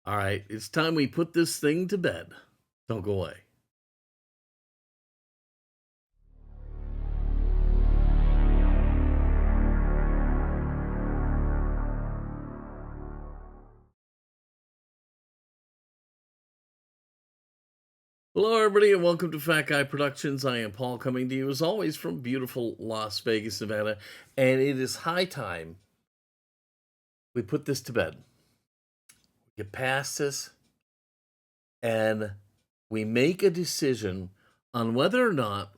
All right, it's time we put this thing to bed. Don't go away. Hello, everybody, and welcome to Fat Guy Productions. I am Paul, coming to you as always from beautiful Las Vegas, Nevada, and it is high time we put this to bed. We get past this, and we make a decision on whether or not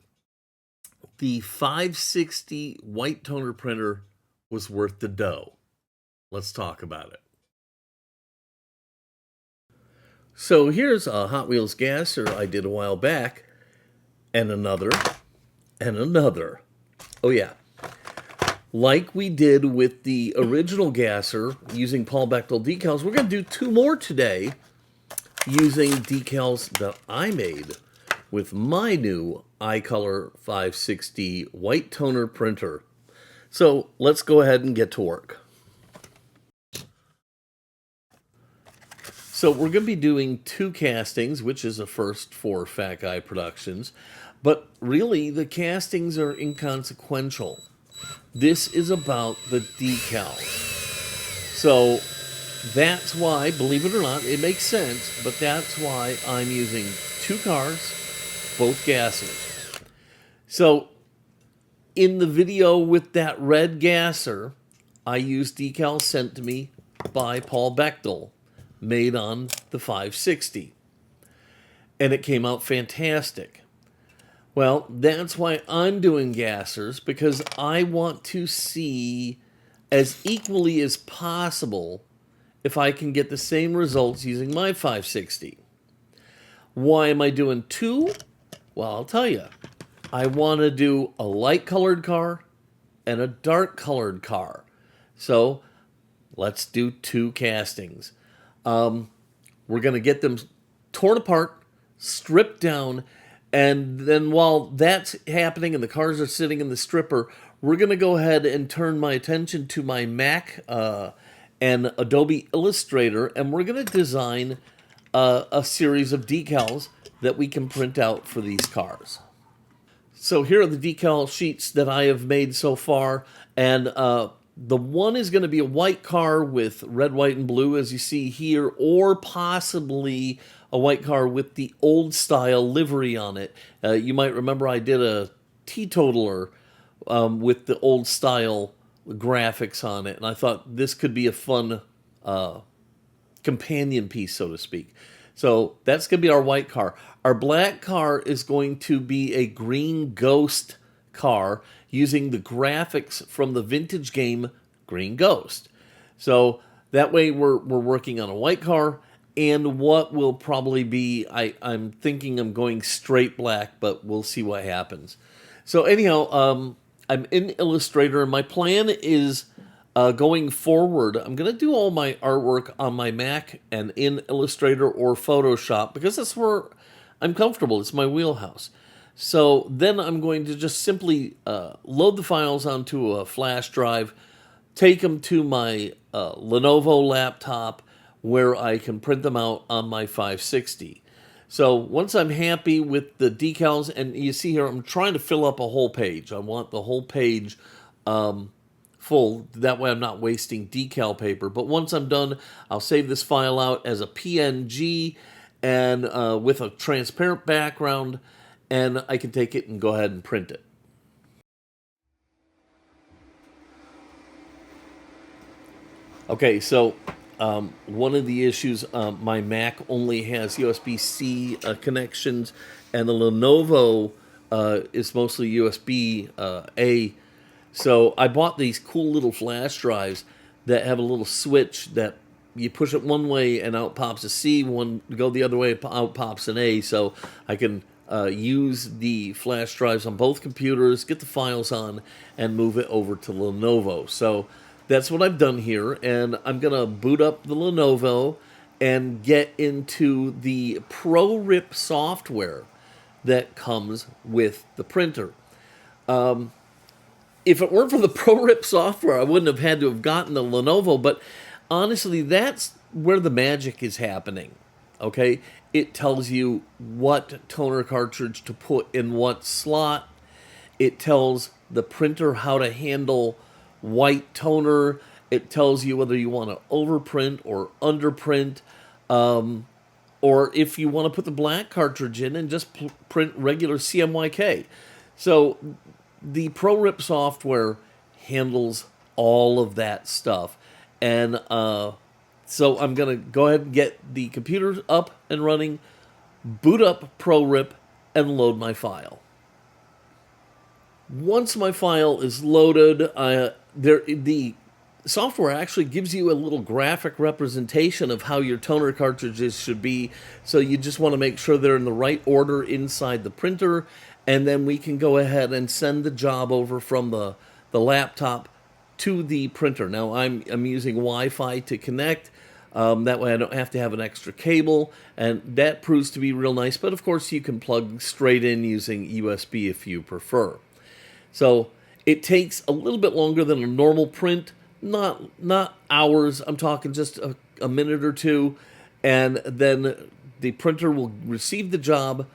the 560 white toner printer was worth the dough. Let's talk about it. So here's a Hot Wheels gasser I did a while back, and another, and another. Oh yeah. Like we did with the original gasser using Paul Bechtel decals, we're going to do two more today using decals that I made with my new iColor 560 white toner printer. So let's go ahead and get to work. So we're going to be doing two castings, which is a first for Fat Guy Productions, but really the castings are inconsequential. This is about the decals. So that's why, believe it or not, it makes sense, but that's why I'm using two cars, both gassers. So in the video with that red gasser, I used decals sent to me by Paul Bechtel, made on the 560. And it came out fantastic. Well, that's why I'm doing gassers, because I want to see as equally as possible if I can get the same results using my 560. Why am I doing two? Well, I'll tell you. I want to do a light colored car and a dark colored car. So let's do two castings. We're going to get them torn apart, stripped down, and then while that's happening and the cars are sitting in the stripper, we're going to go ahead and turn my attention to my Mac and Adobe Illustrator, and we're going to design a series of decals that we can print out for these cars. So here are the decal sheets that I have made so far, and the one is going to be a white car with red, white, and blue, as you see here, or possibly a white car with the old style livery on it. You might remember I did a teetotaler with the old style graphics on it, and I thought this could be a fun companion piece, so to speak. So that's going to be our white car. Our black car is going to be a green ghost car using the graphics from the vintage game Green Ghost. So that way we're working on a white car, and what will probably be, I'm thinking I'm going straight black, but we'll see what happens. So anyhow, I'm in Illustrator, and my plan is going forward, I'm going to do all my artwork on my Mac and in Illustrator or Photoshop, because that's where I'm comfortable. It's my wheelhouse. So then I'm going to just simply load the files onto a flash drive, take them to my Lenovo laptop where I can print them out on my 560. So once I'm happy with the decals, and you see here I'm trying to fill up a whole page. I want the whole page full. That way I'm not wasting decal paper. But once I'm done, I'll save this file out as a PNG and with a transparent background, and I can take it and go ahead and print it. Okay, so one of the issues, my Mac only has USB-C connections, and the Lenovo is mostly USB-A. So I bought these cool little flash drives that have a little switch that you push it one way and out pops a C, one go the other way, out pops an A. So I can use the flash drives on both computers, get the files on, and move it over to Lenovo. So that's what I've done here, and I'm going to boot up the Lenovo and get into the ProRip software that comes with the printer. If it weren't for the ProRip software, I wouldn't have had to have gotten the Lenovo, but honestly, that's where the magic is happening. Okay, it tells you what toner cartridge to put in what slot. It tells the printer how to handle white toner. It tells you whether you want to overprint or underprint, or if you want to put the black cartridge in and just print regular CMYK. So the ProRip software handles all of that stuff. And so I'm going to go ahead and get the computer up and running, boot up ProRip, and load my file. Once my file is loaded, the software actually gives you a little graphic representation of how your toner cartridges should be. So you just want to make sure they're in the right order inside the printer, and then we can go ahead and send the job over from the laptop to the printer. Now I'm using Wi-Fi to connect. That way I don't have to have an extra cable, and that proves to be real nice. But of course you can plug straight in using USB if you prefer. So it takes a little bit longer than a normal print, not hours. I'm talking just a minute or two, and then the printer will receive the job,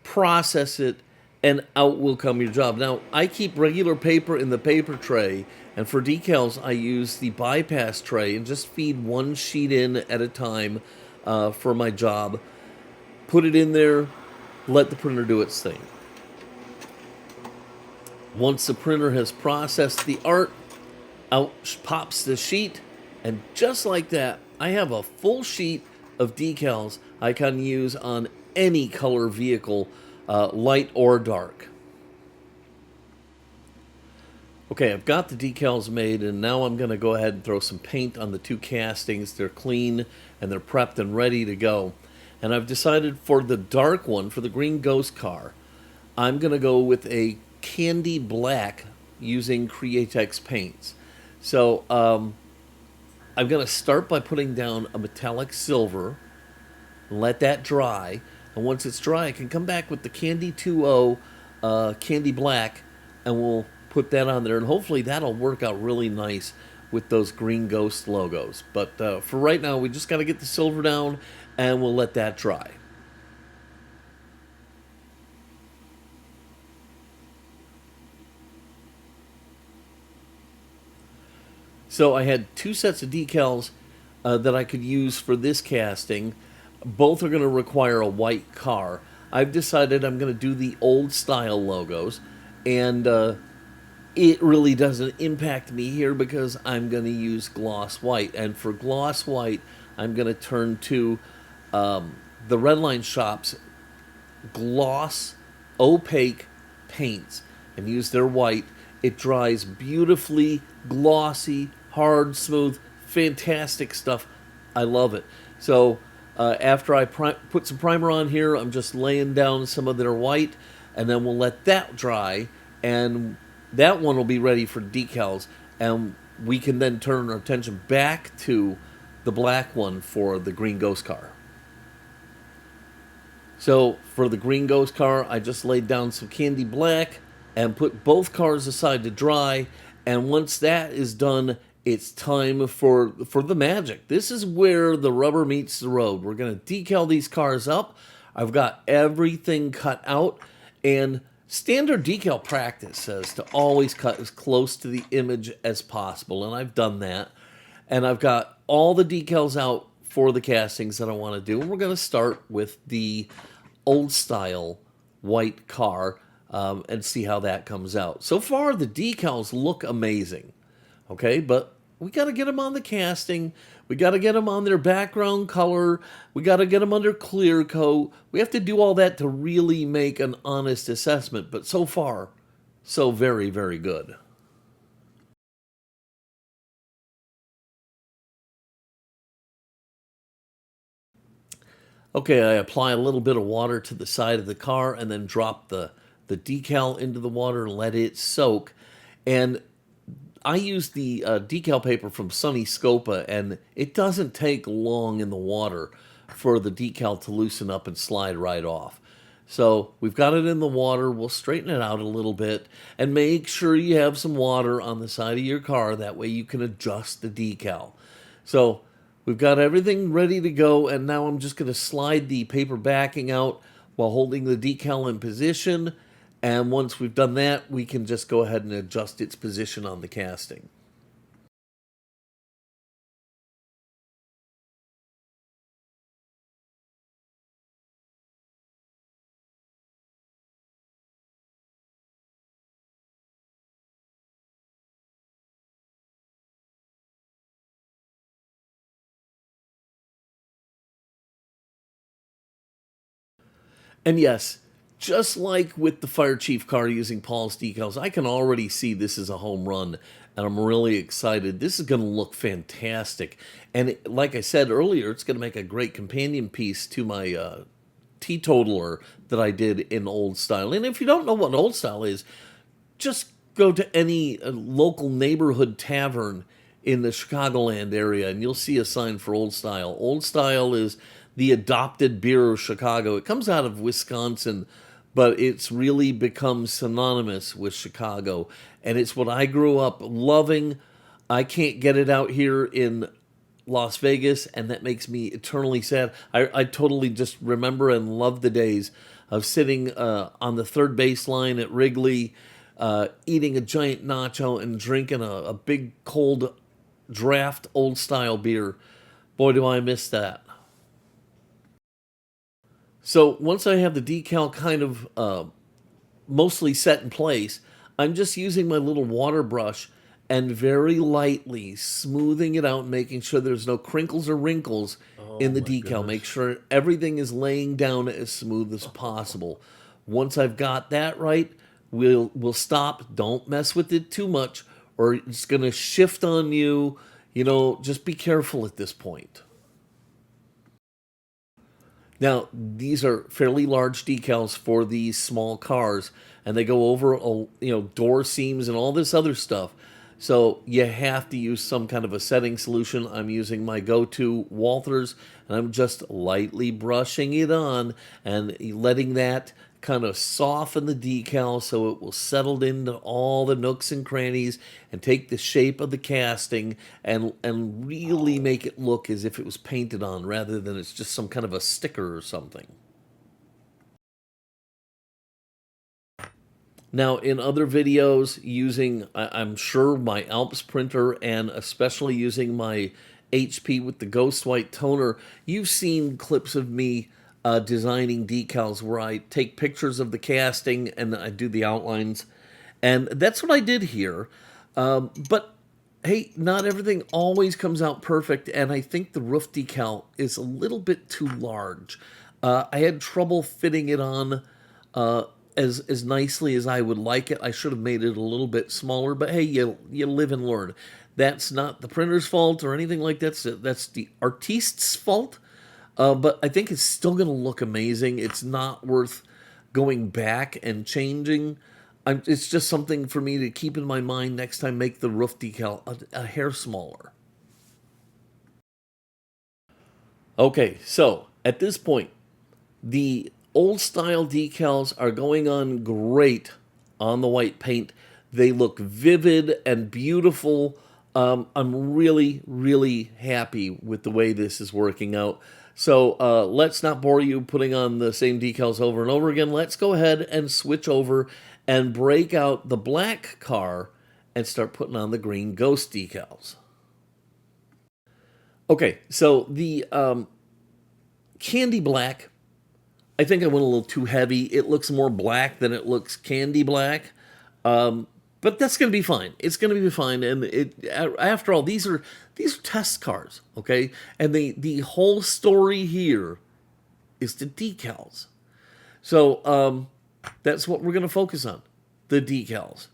process it, and out will come your job. Now, I keep regular paper in the paper tray, and for decals, I use the bypass tray and just feed one sheet in at a time for my job. Put it in there, let the printer do its thing. Once the printer has processed the art, out pops the sheet, and just like that, I have a full sheet of decals I can use on any color vehicle, light or dark. Okay, I've got the decals made, and now I'm going to go ahead and throw some paint on the two castings. They're clean, and they're prepped and ready to go. And I've decided for the dark one, for the green ghost car, I'm going to go with a candy black using Createx paints. So I'm going to start by putting down a metallic silver, let that dry, and once it's dry I can come back with the Candy 2.0 candy black, and we'll put that on there, and hopefully that'll work out really nice with those green ghost logos. But for right now we just got to get the silver down, and we'll let that dry. So I had two sets of decals that I could use for this casting. Both are going to require a white car. I've decided I'm going to do the old style logos, and it really doesn't impact me here because I'm going to use gloss white. And for gloss white, I'm going to turn to the Redline Shop's gloss opaque paints and use their white. It dries beautifully, glossy, hard, smooth, fantastic stuff. I love it. So after I put some primer on here, I'm just laying down some of their white, and then we'll let that dry, and that one will be ready for decals, and we can then turn our attention back to the black one for the green ghost car. So for the green ghost car, I just laid down some candy black and put both cars aside to dry, and once that is done, it's time for the magic. This is where the rubber meets the road. We're going to decal these cars up. I've got everything cut out, and standard decal practice says to always cut as close to the image as possible, and I've done that. And I've got all the decals out for the castings that I want to do, and we're going to start with the old style white car and see how that comes out. So far, the decals look amazing. Okay, but we got to get them on the casting. We got to get them on their background color. We got to get them under clear coat. We have to do all that to really make an honest assessment. But so far, so very, very good. Okay, I apply a little bit of water to the side of the car and then drop the decal into the water and let it soak. And I use the decal paper from Sunny Scopa, and it doesn't take long in the water for the decal to loosen up and slide right off. So we've got it in the water. We'll straighten it out a little bit and make sure you have some water on the side of your car. That way you can adjust the decal. So We've got everything ready to go, and now I'm just going to slide the paper backing out while holding the decal in position. And once we've done that, we can just go ahead and adjust its position on the casting. And yes, just like with the Fire Chief car using Paul's decals, I can already see this is a home run, and I'm really excited. This is going to look fantastic. And like I said earlier, it's going to make a great companion piece to my teetotaler that I did in Old Style. And if you don't know what Old Style is, just go to any local neighborhood tavern in the Chicagoland area and you'll see a sign for Old Style. Old Style is the adopted beer of Chicago. It comes out of Wisconsin, but it's really become synonymous with Chicago. And it's what I grew up loving. I can't get it out here in Las Vegas, and that makes me eternally sad. I totally just remember and love the days of sitting on the third baseline at Wrigley, eating a giant nacho and drinking a big cold draft Old Style beer. Boy, do I miss that. So once I have the decal kind of mostly set in place, I'm just using my little water brush and very lightly smoothing it out, making sure there's no crinkles or wrinkles in the decal. Goodness. Make sure everything is laying down as smooth as possible. Once I've got that right, we'll stop. Don't mess with it too much, or it's going to shift on you. You know, just be careful at this point. Now, these are fairly large decals for these small cars, and they go over, door seams and all this other stuff. So you have to use some kind of a setting solution. I'm using my go-to Walthers, and I'm just lightly brushing it on and letting that kind of soften the decal so it will settle into all the nooks and crannies and take the shape of the casting and really make it look as if it was painted on rather than it's just some kind of a sticker or something. Now, in other videos, using, I'm sure, my Alps printer and especially using my HP with the Ghost White toner, you've seen clips of me designing decals where I take pictures of the casting and I do the outlines. And that's what I did here. But hey, not everything always comes out perfect, and I think the roof decal is a little bit too large. I had trouble fitting it on as nicely as I would like it. I should have made it a little bit smaller, but hey, you live and learn. That's not the printer's fault or anything like that. That's the artiste's fault. But I think it's still going to look amazing. It's not worth going back and changing. It's just something for me to keep in my mind next time. Make the roof decal a hair smaller. Okay, so at this point, the old style decals are going on great on the white paint. They look vivid and beautiful. I'm really, really happy with the way this is working out. So let's not bore you putting on the same decals over and over again. Let's go ahead and switch over and break out the black car and start putting on the green ghost decals. Okay, so the candy black, I think I went a little too heavy. It looks more black than it looks candy black. But that's going to be fine. It's going to be fine. And after all, these are test cars, okay? And the whole story here is the decals. So that's what we're going to focus on, the decals.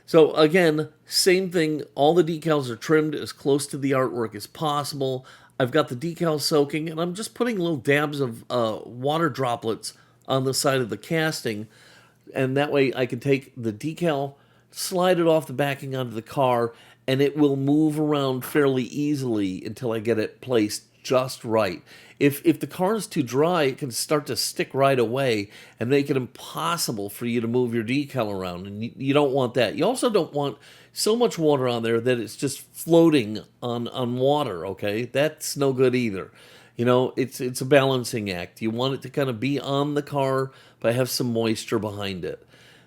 So again, same thing. All the decals are trimmed as close to the artwork as possible. I've got the decals soaking, and I'm just putting little dabs of water droplets on the side of the casting, and that way I can take the decal, slide it off the backing onto the car, and it will move around fairly easily until I get it placed just right. If the car is too dry, it can start to stick right away and make it impossible for you to move your decal around, and you don't want that. You also don't want so much water on there that it's just floating on water, okay? That's no good either. You know, it's a balancing act. You want it to kind of be on the car, but have some moisture behind it.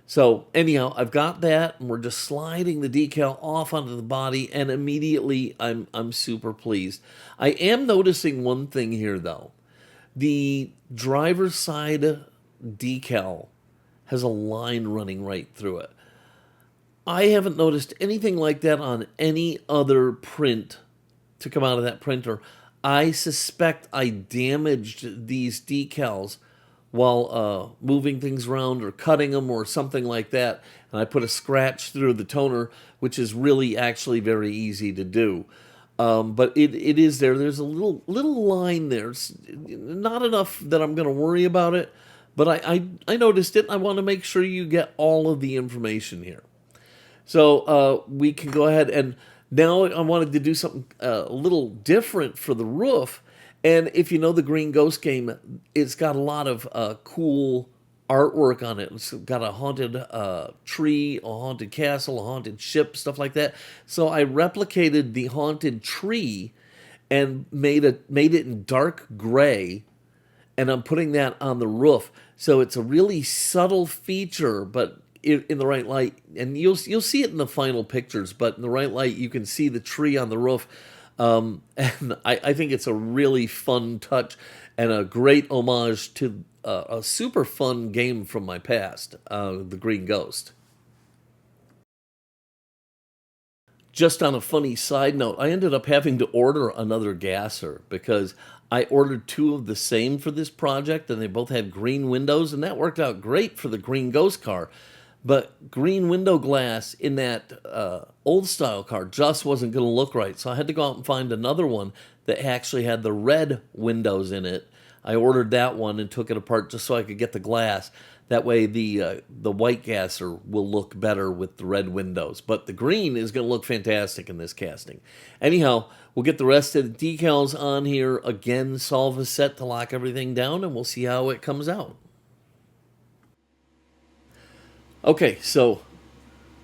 So anyhow, I've got that, and we're just sliding the decal off onto the body, and immediately I'm super pleased. I am noticing one thing here, though. The driver's side decal has a line running right through it. I haven't noticed anything like that on any other print to come out of that printer. I suspect I damaged these decals while moving things around or cutting them or something like that. And I put a scratch through the toner, which is really actually very easy to do. But it is there. There's a little line there. It's not enough that I'm going to worry about it, but I noticed it. And I want to make sure you get all of the information here. So we can go ahead, and now I wanted to do something a little different for the roof. And if you know the Green Ghost game, it's got a lot of cool artwork on it. It's got a haunted tree, a haunted castle, a haunted ship, stuff like that. So I replicated the haunted tree and made it in dark gray, and I'm putting that on the roof. So it's a really subtle feature, but in the right light, and you'll see it in the final pictures, but in the right light, you can see the tree on the roof. And I think it's a really fun touch and a great homage to a super fun game from my past, the Green Ghost. Just on a funny side note, I ended up having to order another gasser because I ordered two of the same for this project, and they both had green windows, and that worked out great for the Green Ghost car. But green window glass in that old style car just wasn't going to look right. So I had to go out and find another one that actually had the red windows in it. I ordered that one and took it apart just so I could get the glass. That way the white gasser will look better with the red windows. But the green is going to look fantastic in this casting. Anyhow, we'll get the rest of the decals on here. Again, solve a set to lock everything down, and we'll see how it comes out. Okay, so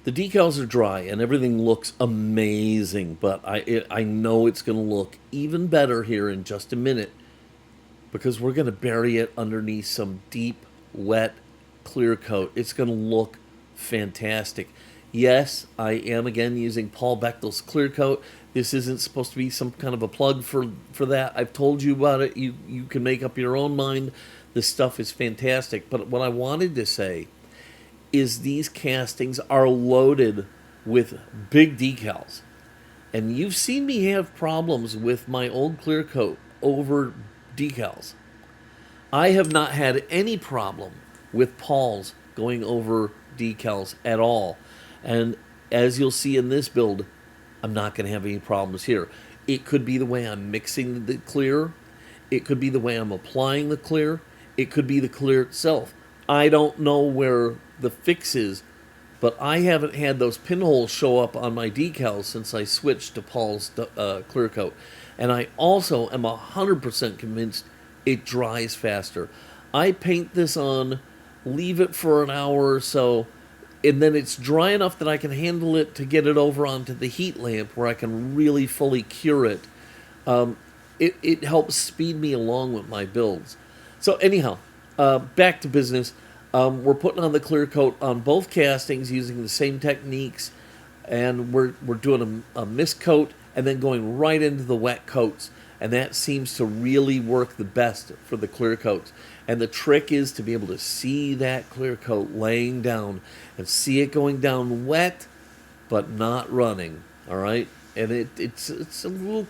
the decals are dry and everything looks amazing, but I know it's going to look even better here in just a minute because we're going to bury it underneath some deep, wet clear coat. It's going to look fantastic. Yes, I am again using Paul Bechtel's clear coat. This isn't supposed to be some kind of a plug for that. I've told you about it. You can make up your own mind. This stuff is fantastic. But what I wanted to say is these castings are loaded with big decals. And you've seen me have problems with my old clear coat over decals. I have not had any problem with Paul's going over decals at all. And as you'll see in this build, I'm not going to have any problems here. It could be the way I'm mixing the clear. It could be the way I'm applying the clear. It could be the clear itself. I don't know where the fix is, but I haven't had those pinholes show up on my decals since I switched to Paul's clear coat. And I also am 100% convinced it dries faster. I paint this on, leave it for an hour or so, and then it's dry enough that I can handle it to get it over onto the heat lamp where I can really fully cure it. It helps speed me along with my builds. So anyhow, back to business. We're putting on the clear coat on both castings using the same techniques, and we're doing a mist coat and then going right into the wet coats, and that seems to really work the best for the clear coats. And the trick is to be able to see that clear coat laying down and see it going down wet but not running, all right? And it's a little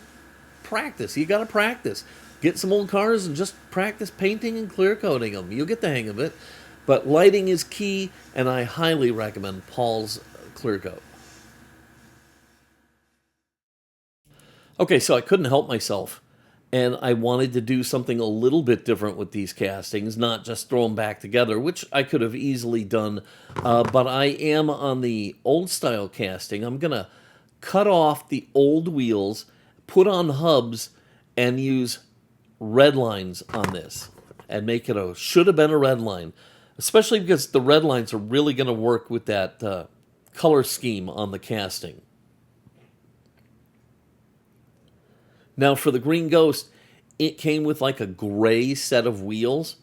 practice. You got to practice. Get some old cars and just practice painting and clear coating them. You'll get the hang of it. But lighting is key, and I highly recommend Paul's clear coat. Okay, so I couldn't help myself, and I wanted to do something a little bit different with these castings, not just throw them back together, which I could have easily done, but I am on the old style casting. I'm going to cut off the old wheels, put on hubs, and use red lines on this and make it a should have been a red line, especially because the red lines are really going to work with that color scheme on the casting. Now for the Green Ghost, it came with like a gray set of wheels.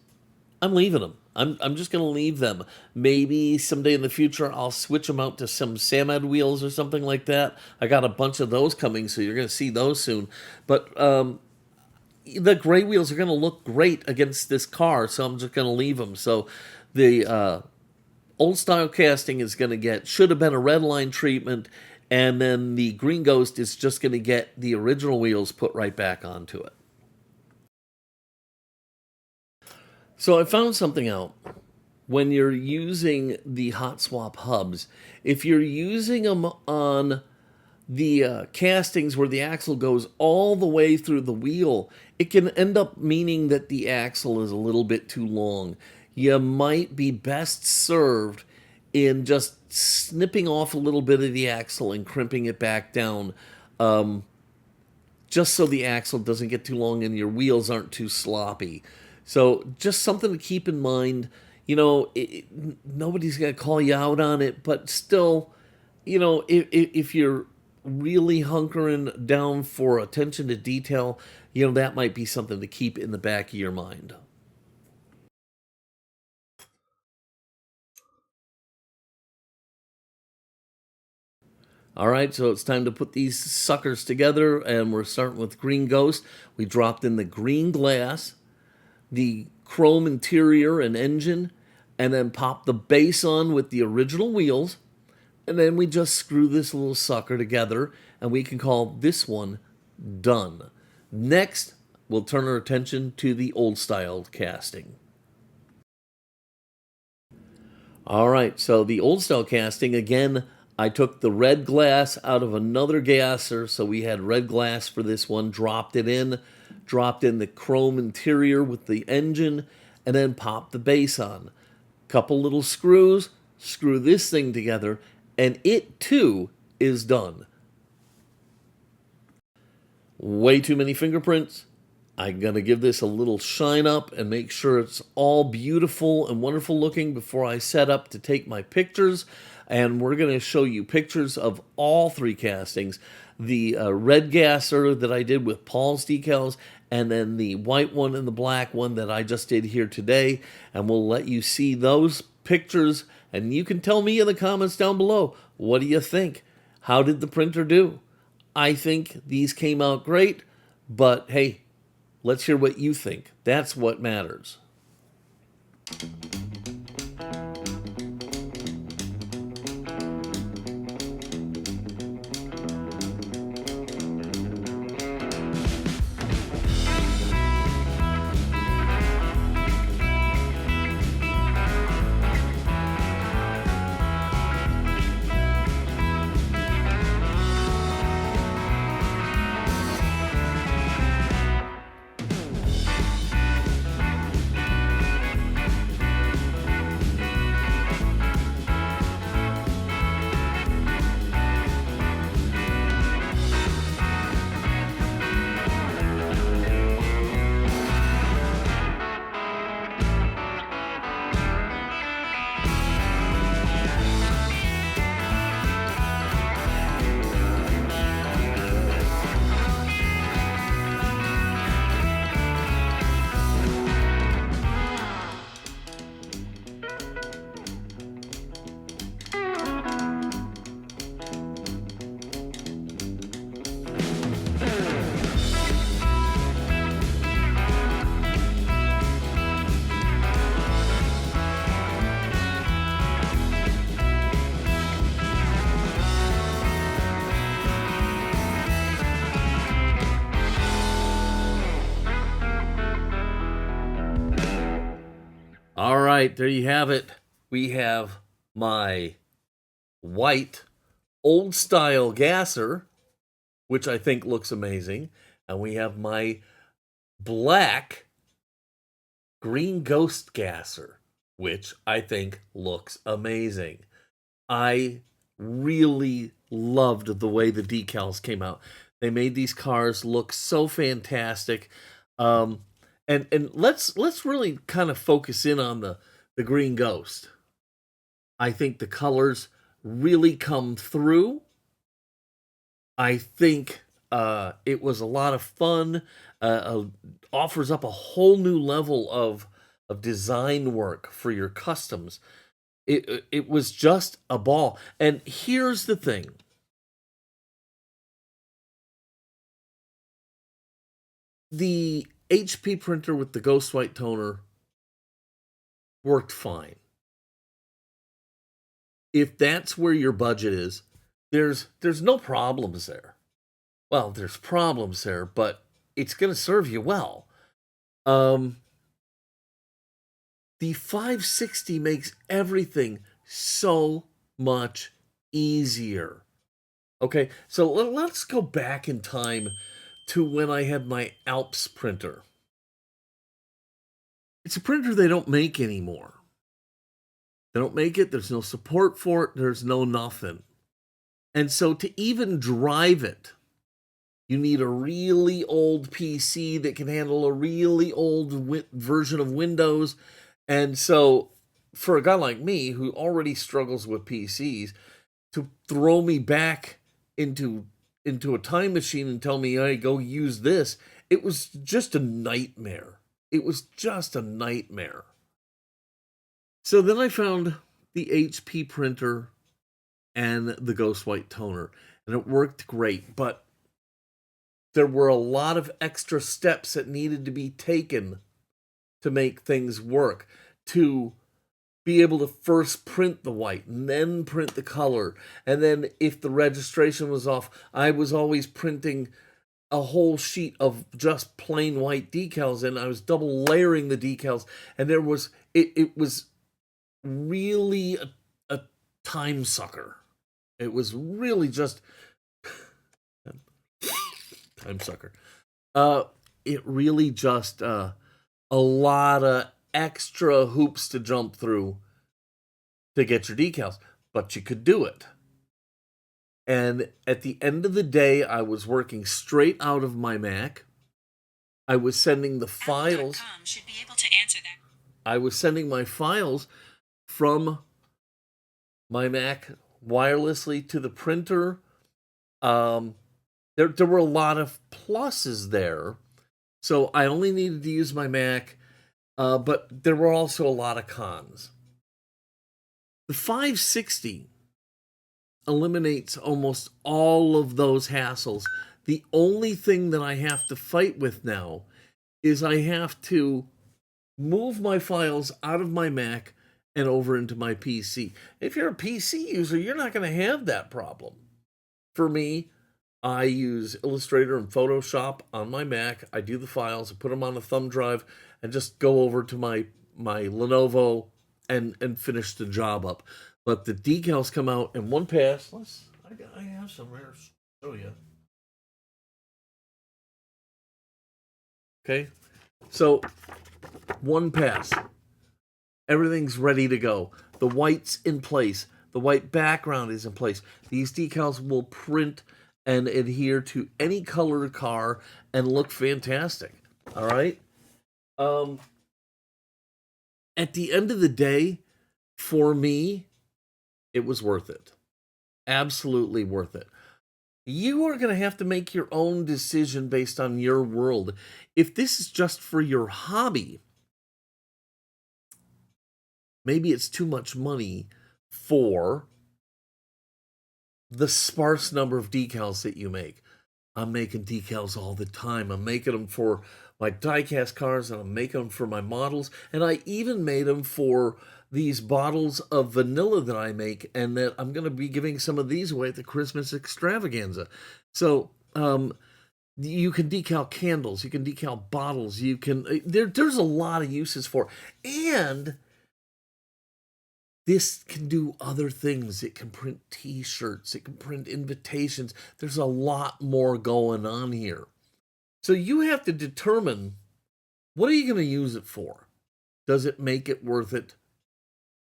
I'm leaving them. I'm just going to leave them. Maybe someday in the future I'll switch them out to some Samad wheels or something like that. I got a bunch of those coming, so you're going to see those soon. But the gray wheels are going to look great against this car, so I'm just going to leave them. So the old style casting is going to get should have been a red line treatment, and then the Green Ghost is just going to get the original wheels put right back onto it. So I found something out. When you're using the hot swap hubs, if you're using them on the castings where the axle goes all the way through the wheel, it can end up meaning that the axle is a little bit too long. You might be best served in just snipping off a little bit of the axle and crimping it back down, just so the axle doesn't get too long and your wheels aren't too sloppy. So just something to keep in mind. You know, nobody's going to call you out on it, but still, you know, if you're really hunkering down for attention to detail, you know, that might be something to keep in the back of your mind. All right, so it's time to put these suckers together, and we're starting with Green Ghost. We dropped in the green glass, the chrome interior and engine, and then pop the base on with the original wheels, and then we just screw this little sucker together, and we can call this one done. Next, we'll turn our attention to the old style casting. All right, so the old style casting, again, I took the red glass out of another gasser, so we had red glass for this one, dropped in the chrome interior with the engine, and then popped the base on. Couple little screws, screw this thing together, and it too is done. Way too many fingerprints. I'm going to give this a little shine up and make sure it's all beautiful and wonderful looking before I set up to take my pictures. And we're going to show you pictures of all three castings. The red gasser that I did with Paul's decals, and then the white one and the black one that I just did here today. And we'll let you see those pictures, and you can tell me in the comments down below, what do you think? How did the printer do? I think these came out great, but hey, let's hear what you think. That's what matters. All right, there you have it. We have my white old style gasser, which I think looks amazing. And we have my black Green Ghost gasser, which I think looks amazing. I really loved the way the decals came out. They made these cars look so fantastic. Um, and let's really kind of focus in on the Green Ghost. I think the colors really come through. I think it was a lot of fun. Offers up a whole new level of design work for your customs. It was just a ball. And here's the thing. The HP printer with the Ghost White toner worked fine. If that's where your budget is, there's no problems there. Well, there's problems there, but it's going to serve you well. The 560 makes everything so much easier. Okay, so let's go back in time to when I had my Alps printer. It's a printer they don't make anymore. They don't make it, there's no support for it, there's no nothing. And so to even drive it, you need a really old PC that can handle a really old version of Windows. And so for a guy like me who already struggles with PCs, to throw me back into a time machine and tell me, hey, go use this, it was just a nightmare. It was just a nightmare. So then I found the HP printer and the Ghost White toner, and it worked great, but there were a lot of extra steps that needed to be taken to make things work, to be able to first print the white and then print the color. And then if the registration was off, I was always printing a whole sheet of just plain white decals, and I was double layering the decals. And it was really a time sucker. It was really just time sucker. It really just a lot of extra hoops to jump through to get your decals, but you could do it. And at the end of the day, I was working straight out of my Mac. I was sending the files. Should be able to answer that. I was sending my files from my Mac wirelessly to the printer. There were a lot of pluses there. So I only needed to use my Mac, but there were also a lot of cons. The 560 eliminates almost all of those hassles. The only thing that I have to fight with now is I have to move my files out of my Mac and over into my PC. If you're a PC user, you're not going to have that problem. For me, I use Illustrator and Photoshop on my Mac. I do the files, I put them on a thumb drive, and just go over to my Lenovo and finish the job up. But the decals come out in one pass. I have some here to show you. Okay, so one pass. Everything's ready to go. The white's in place. The white background is in place. These decals will print and adhere to any color car and look fantastic. All right? At the end of the day, for me, it was worth it. Absolutely worth it. You are going to have to make your own decision based on your world. If this is just for your hobby, maybe it's too much money for the sparse number of decals that you make. I'm making decals all the time. I'm making them for my diecast cars, and I'm making them for my models. And I even made them for these bottles of vanilla that I make, and that I'm going to be giving some of these away at the Christmas extravaganza. So you can decal candles, you can decal bottles, you can there's a lot of uses for it. And this can do other things. It can print t-shirts, it can print invitations. There's a lot more going on here. So you have to determine, what are you going to use it for? Does it make it worth it?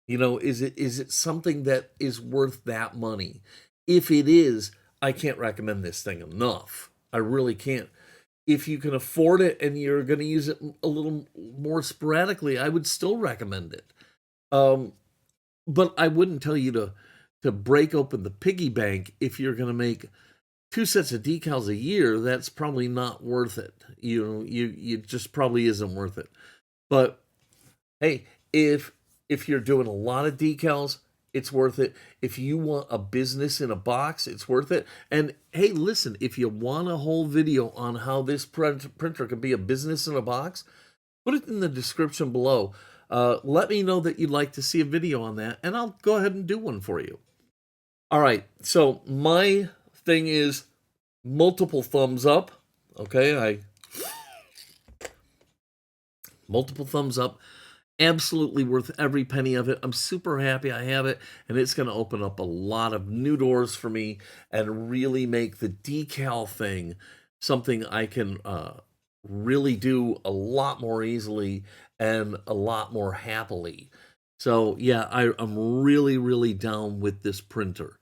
You know, is it something that is worth that money? If it is, I can't recommend this thing enough. I really can't. If you can afford it and you're going to use it a little more sporadically, I would still recommend it. Um, but I wouldn't tell you to break open the piggy bank if you're going to make 2 sets of decals a year. That's probably not worth it. You just probably isn't worth it. But hey, if you're doing a lot of decals, it's worth it. If you want a business in a box, it's worth it. And hey, listen, if you want a whole video on how this printer can be a business in a box, put it in the description below. Let me know that you'd like to see a video on that, and I'll go ahead and do one for you. All right, so my thing is multiple thumbs up. Okay, multiple thumbs up. Absolutely worth every penny of it. I'm super happy I have it, and it's going to open up a lot of new doors for me and really make the decal thing something I can really do a lot more easily and a lot more happily. So yeah, I'm really, really down with this printer.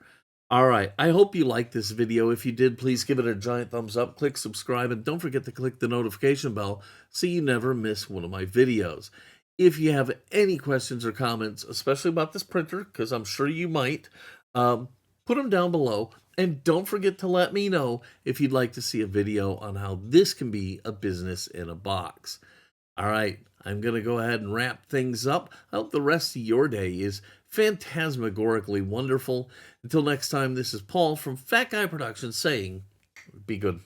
All right, I hope you liked this video. If you did, please give it a giant thumbs up, click subscribe, and don't forget to click the notification bell so you never miss one of my videos. If you have any questions or comments, especially about this printer, because I'm sure you might, put them down below. And don't forget to let me know if you'd like to see a video on how this can be a business in a box. All right, I'm going to go ahead and wrap things up. I hope the rest of your day is phantasmagorically wonderful. Until next time, this is Paul from Fat Guy Productions saying, be good.